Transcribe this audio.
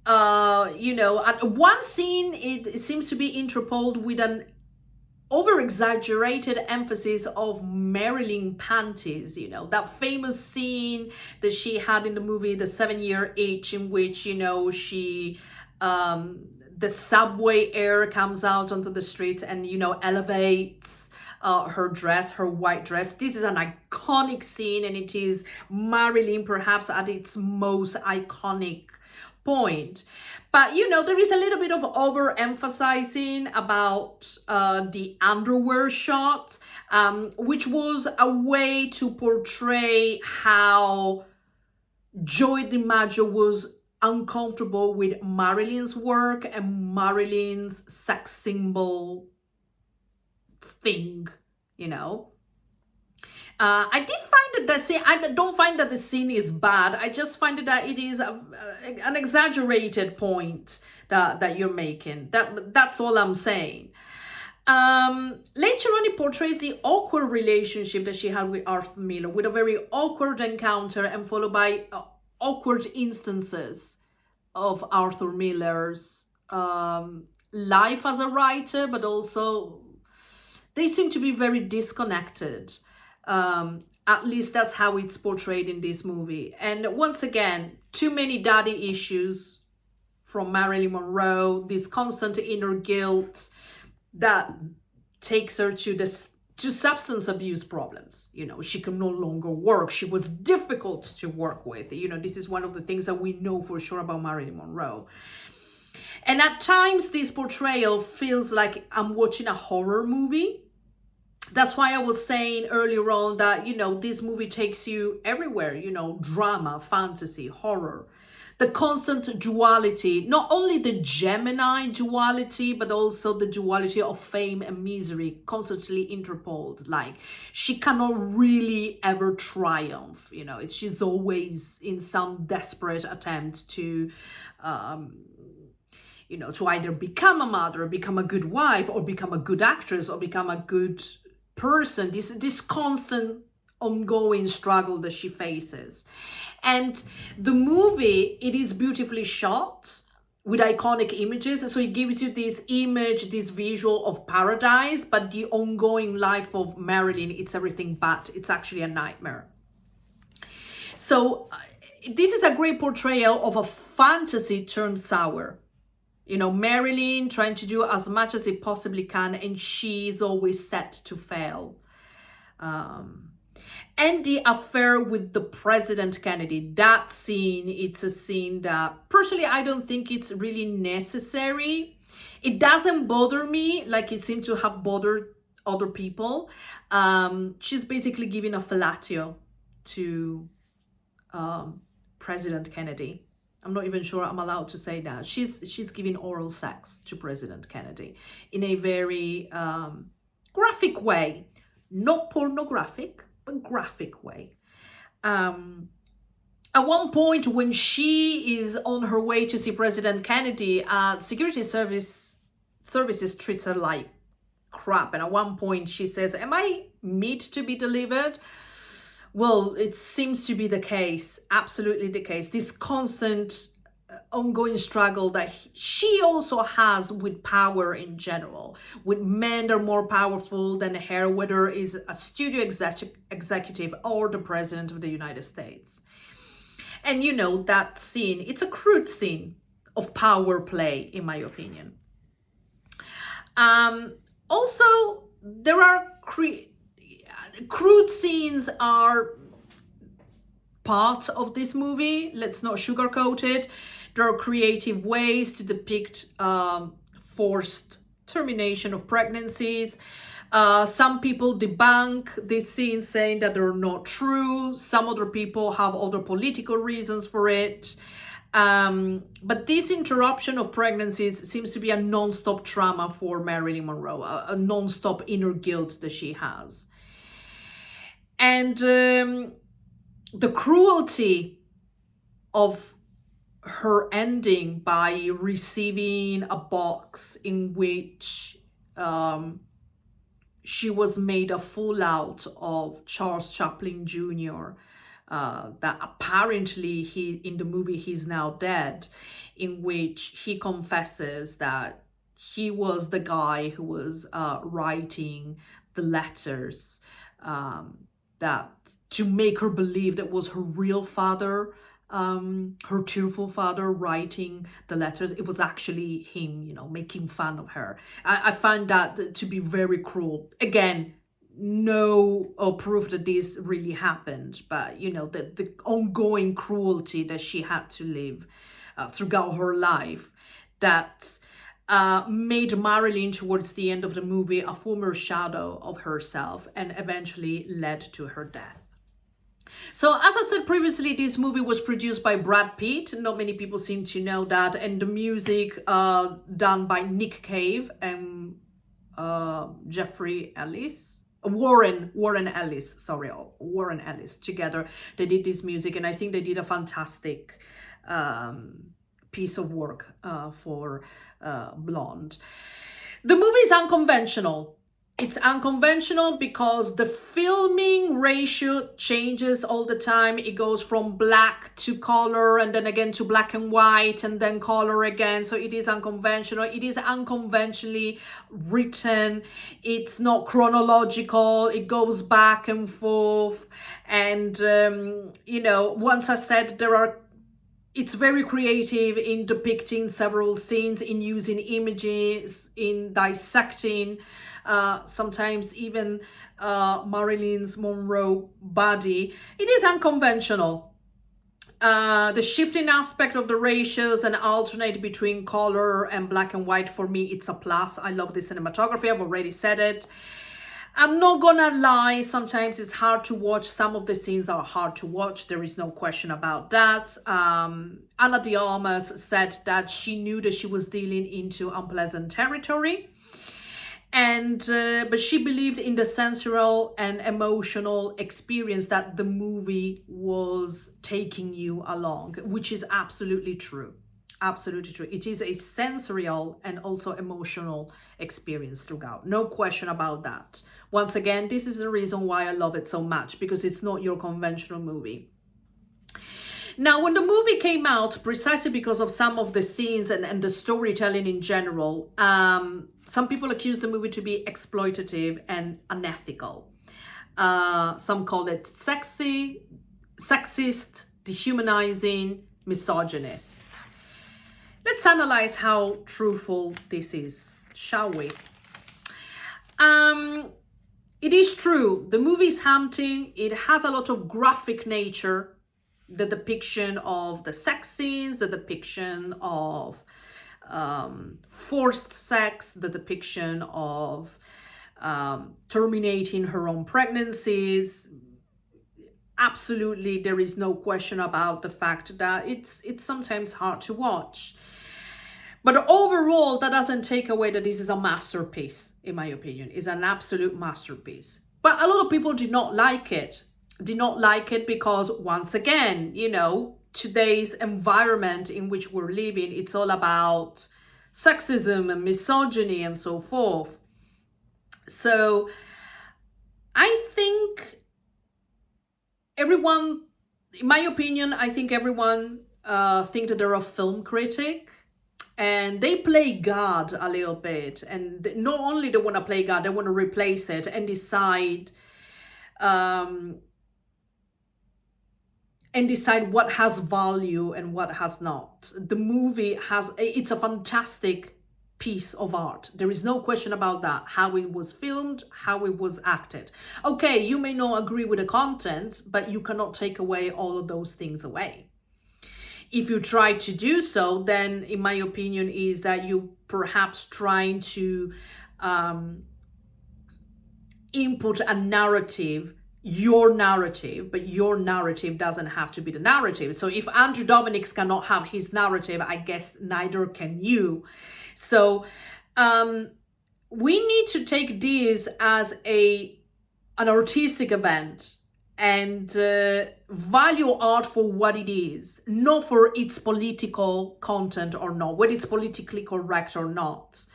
at one scene, it seems to be interpolated with an over-exaggerated emphasis of Marilyn panties, that famous scene that she had in the movie The 7-Year Itch, in which, she the subway air comes out onto the street and, elevates her dress, her white dress. This is an iconic scene, and it is Marilyn perhaps at its most iconic point. But there is a little bit of overemphasizing about the underwear shot, which was a way to portray how Joy DiMaggio was uncomfortable with Marilyn's work and Marilyn's sex symbol thing, I did find that scene, I don't find that the scene is bad. I just find that it is an exaggerated point that you're making. That's all I'm saying. Later on, it portrays the awkward relationship that she had with Arthur Miller, with a very awkward encounter and followed by awkward instances of Arthur Miller's life as a writer, but also they seem to be very disconnected. At least that's how it's portrayed in this movie. And once again, too many daddy issues from Marilyn Monroe, this constant inner guilt that takes her to substance abuse problems. She can no longer work. She was difficult to work with. This is one of the things that we know for sure about Marilyn Monroe. And at times, this portrayal feels like I'm watching a horror movie. That's why I was saying earlier on that, this movie takes you everywhere, drama, fantasy, horror. The constant duality, not only the Gemini duality, but also the duality of fame and misery, constantly interpolated. Like, she cannot really ever triumph, she's always in some desperate attempt to, to either become a mother, become a good wife, or become a good actress, or become a good person, this constant ongoing struggle that she faces. And the movie, it is beautifully shot with iconic images, so it gives you this image, this visual of paradise, but the ongoing life of Marilyn, it's everything but. It's actually a nightmare. So this is a great portrayal of a fantasy turned sour. Marilyn trying to do as much as it possibly can, and she's always set to fail. And the affair with the President Kennedy, that scene, it's a scene that personally I don't think it's really necessary. It doesn't bother me like it seemed to have bothered other people. She's basically giving a fellatio to President Kennedy. I'm not even sure I'm allowed to say that. She's giving oral sex to President Kennedy in a very graphic way. Not pornographic, but graphic way. At one point, when she is on her way to see President Kennedy, security services treats her like crap. And at one point, she says, "Am I meat to be delivered?" Well, it seems to be the case, absolutely the case. This constant ongoing struggle that she also has with power in general, with men that are more powerful than her, whether is a studio executive or the president of the United States. And that scene, it's a crude scene of power play, in my opinion. Also, there are crude scenes are part of this movie. Let's not sugarcoat it. There are creative ways to depict forced termination of pregnancies. Some people debunk these scenes, saying that they're not true. Some other people have other political reasons for it. But this interruption of pregnancies seems to be a non-stop trauma for Marilyn Monroe, a non-stop inner guilt that she has. And the cruelty of her ending by receiving a box in which she was made a fool out of Charles Chaplin Jr., that apparently in the movie he's now dead, in which he confesses that he was the guy who was writing the letters, that to make her believe that was her real father, her tearful father writing the letters. It was actually him, making fun of her. I find that to be very cruel. Again, no proof that this really happened, but the ongoing cruelty that she had to live throughout her life, that made Marilyn, towards the end of the movie, a former shadow of herself, and eventually led to her death. So, as I said previously, this movie was produced by Brad Pitt. Not many people seem to know that. And the music done by Nick Cave and Jeffrey Ellis. Warren Ellis. Together they did this music, and I think they did a fantastic piece of work for Blonde. The movie is unconventional. It's unconventional because the filming ratio changes all the time. It goes from black to color, and then again to black and white, and then color again. So it is unconventional. It is unconventionally written. It's not chronological. It goes back and forth. And, once I said it's very creative in depicting several scenes, in using images, in dissecting sometimes even Marilyn Monroe body. It is unconventional. The shifting aspect of the ratios and alternate between color and black and white, for me, it's a plus. I love the cinematography. I've already said it. I'm not gonna lie, sometimes it's hard to watch. Some of the scenes are hard to watch. There is no question about that. Ana De Armas said that she knew that she was dealing into unpleasant territory. And but she believed in the sensorial and emotional experience that the movie was taking you along, which is absolutely true. Absolutely true. It is a sensorial and also emotional experience throughout. No question about that. Once again, this is the reason why I love it so much, because it's not your conventional movie. Now, when the movie came out, precisely because of some of the scenes and the storytelling in general, some people accuse the movie to be exploitative and unethical. Some call it sexist, dehumanizing, misogynist. Let's analyze how truthful this is, shall we? It is true, the movie is haunting. It has a lot of graphic nature. The depiction of the sex scenes, the depiction of forced sex, the depiction of terminating her own pregnancies. Absolutely, there is no question about the fact that it's sometimes hard to watch. But overall, that doesn't take away that this is a masterpiece, in my opinion. It's an absolute masterpiece. But a lot of people did not like it. Did not like it because, once again, today's environment in which we're living, it's all about sexism and misogyny and so forth. So I think everyone, in my opinion, I think everyone think that they're a film critic, and they play God a little bit. And not only they want to play God, they want to replace it and decide what has value and what has not. The movie it's a fantastic piece of art. There is no question about that. How it was filmed, how it was acted. Okay, you may not agree with the content, but you cannot take away all of those things away. If you try to do so, then in my opinion is that you perhaps trying to input a narrative, your narrative, but your narrative doesn't have to be the narrative. So if Andrew Dominik cannot have his narrative, I guess neither can you. So we need to take this as an artistic event and value art for what it is, not for its political content or not, whether it's politically correct or not.